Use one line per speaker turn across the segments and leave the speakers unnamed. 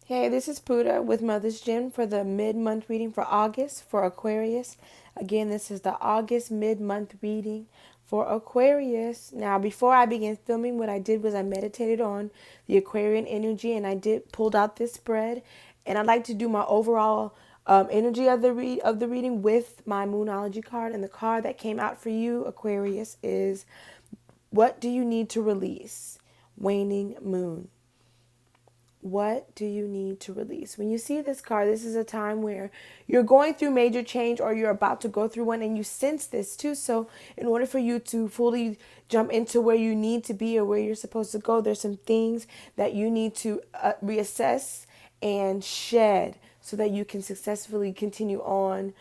Hey, this is Puda with Mother's Gym for the mid-month reading for August for Aquarius. Again, this is the August mid-month reading for Aquarius. Now, before I began filming, what I did was I meditated on the Aquarian energy, and I did pulled out this spread. And I'd like to do my overall energy of the reading with my Moonology card. And the card that came out for you, Aquarius, is what do you need to release? Waning Moon. What do you need to release? When you see this card, this is a time where you're going through major change or you're about to go through one, and you sense this too. So, in order for you to fully jump into where you need to be or where you're supposed to go, there's some things that you need to reassess and shed so that you can successfully continue on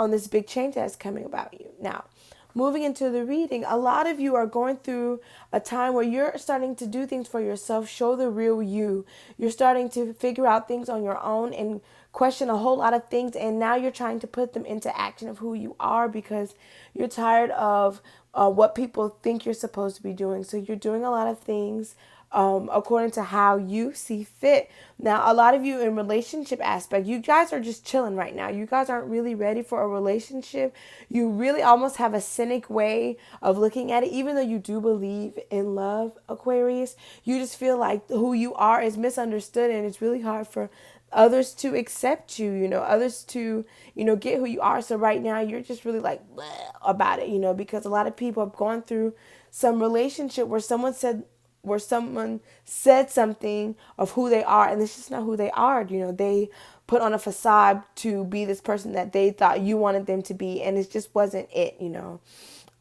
this big change that's coming about you. Now, moving into the reading, a lot of you are going through a time where you're starting to do things for yourself, show the real you. You're starting to figure out things on your own and question a whole lot of things, and now you're trying to put them into action of who you are because you're tired of what people think you're supposed to be doing. So you're doing a lot of things according to how you see fit. Now, a lot of you in relationship aspect, you guys are just chilling right now. You guys aren't really ready for a relationship. You really almost have a cynic way of looking at it, even though you do believe in love, Aquarius. You just feel like who you are is misunderstood, and it's really hard for others to accept you, others to, get who you are. So right now you're just really like bleh about it, because a lot of people have gone through some relationship where someone said something of who they are, and it's just not who they are. They put on a facade to be this person that they thought you wanted them to be, and it just wasn't it.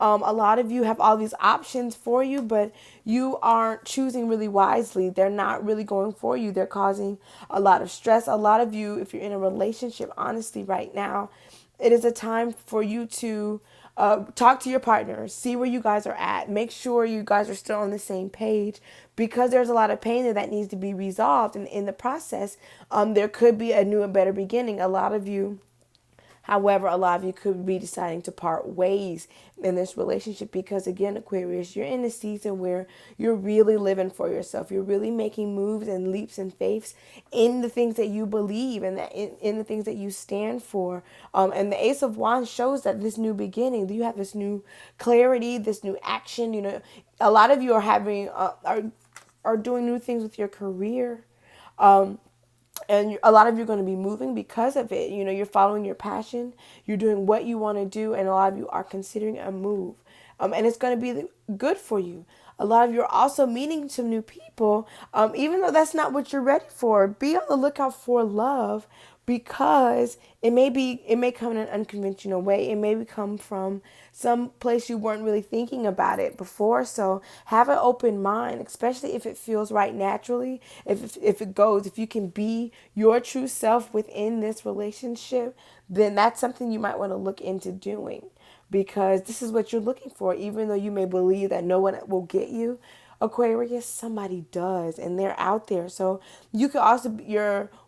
A lot of you have all these options for you, but you aren't choosing really wisely. They're not really going for you. They're causing a lot of stress. A lot of you, if you're in a relationship, honestly, right now, it is a time for you to talk to your partner, see where you guys are at, make sure you guys are still on the same page because there's a lot of pain there that needs to be resolved. And in the process, there could be a new and better beginning. However, a lot of you could be deciding to part ways in this relationship because, again, Aquarius, you're in a season where you're really living for yourself. You're really making moves and leaps and faiths in the things that you believe and that in the things that you stand for. And the Ace of Wands shows that this new beginning, you have this new clarity, this new action. A lot of you are are doing new things with your career. And a lot of you are going to be moving because of it. You're following your passion, you're doing what you want to do, and a lot of you are considering a move, and it's going to be good for you. A lot of you are also meeting some new people, even though that's not what you're ready for. Be on the lookout for love because it may come in an unconventional way. It may come from some place you weren't really thinking about it before. So have an open mind, especially if it feels right naturally. If you can be your true self within this relationship, then that's something you might want to look into doing because this is what you're looking for. Even though you may believe that no one will get you, Aquarius, somebody does, and they're out there. So you could also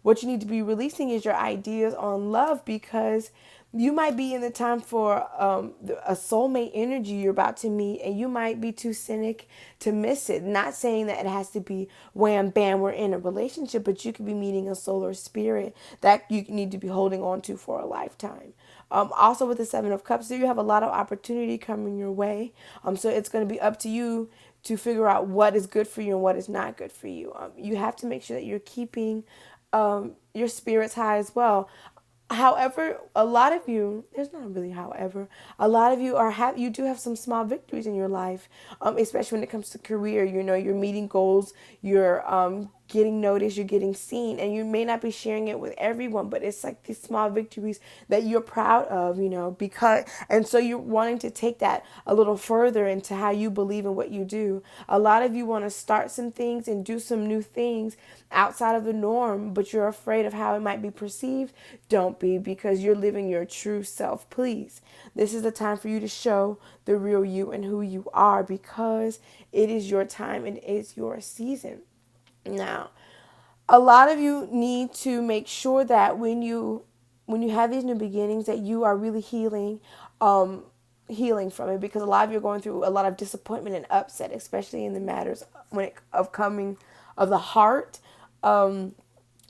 what you need to be releasing is your ideas on love because you might be in the time for a soulmate energy you're about to meet, and you might be too cynic to miss it. Not saying that it has to be wham bam we're in a relationship, but you could be meeting a solar spirit that you need to be holding on to for a lifetime. Also with the Seven of Cups, there you have a lot of opportunity coming your way. So it's going to be up to you to figure out what is good for you and what is not good for you. You have to make sure that you're keeping your spirits high as well. However, a lot of you, there's not really however, a lot of you you do have some small victories in your life, especially when it comes to career. You're meeting goals, you're getting noticed, you're getting seen, and you may not be sharing it with everyone, but it's like these small victories that you're proud of, and so you're wanting to take that a little further into how you believe in what you do. A lot of you want to start some things and do some new things outside of the norm, but you're afraid of how it might be perceived. Don't be, because you're living your true self. Please, this is the time for you to show the real you and who you are, because it is your time and it is your season. Now, a lot of you need to make sure that when you have these new beginnings, that you are really healing from it, because a lot of you are going through a lot of disappointment and upset, especially in the matters of coming of the heart.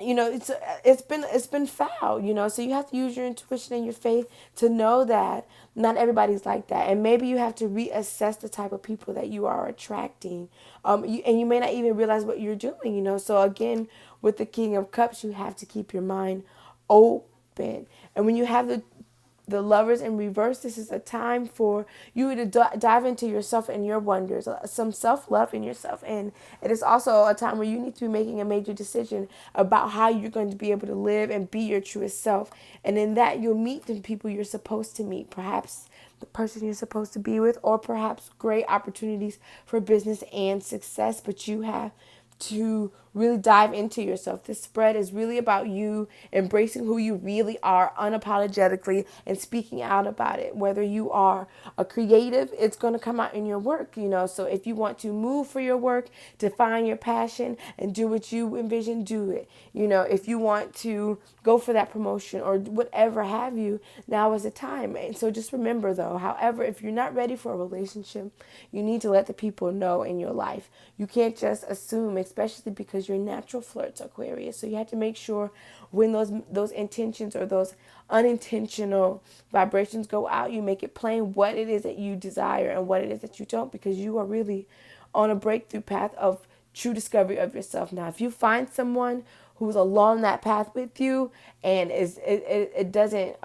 it's been foul, so you have to use your intuition and your faith to know that not everybody's like that, and maybe you have to reassess the type of people that you are attracting, and you may not even realize what you're doing, so again, with the King of Cups, you have to keep your mind open. And when you have the lovers in reverse, this is a time for you to dive into yourself and your wonders, some self-love in yourself. And it is also a time where you need to be making a major decision about how you're going to be able to live and be your truest self. And in that, you'll meet the people you're supposed to meet, perhaps the person you're supposed to be with, or perhaps great opportunities for business and success. But you have to really dive into yourself. This spread is really about you embracing who you really are unapologetically and speaking out about it. Whether you are a creative, it's going to come out in your work, So if you want to move for your work, define your passion and do what you envision, do it. If you want to go for that promotion or whatever have you, now is the time. And so just remember though, however, if you're not ready for a relationship, you need to let the people know in your life. You can't just assume, especially because you're natural flirts, Aquarius. So you have to make sure when those intentions or those unintentional vibrations go out, you make it plain what it is that you desire and what it is that you don't, because you are really on a breakthrough path of true discovery of yourself. Now, if you find someone who's along that path with you and it doesn't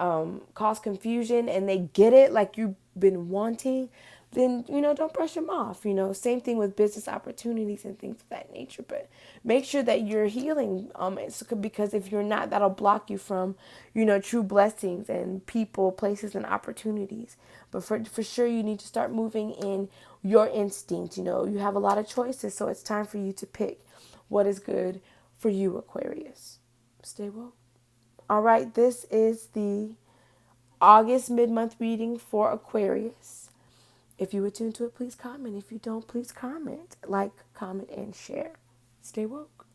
cause confusion and they get it like you've been wanting, then don't brush them off. Same thing with business opportunities and things of that nature. But make sure that you're healing, because if you're not, that'll block you from true blessings and people, places, and opportunities. But for sure, you need to start moving in your instinct. You have a lot of choices, so it's time for you to pick what is good for you, Aquarius. Stay woke. All right, this is the August mid-month reading for Aquarius. If you were tuned to it, please comment. If you don't, please comment, like, comment, and share. Stay woke.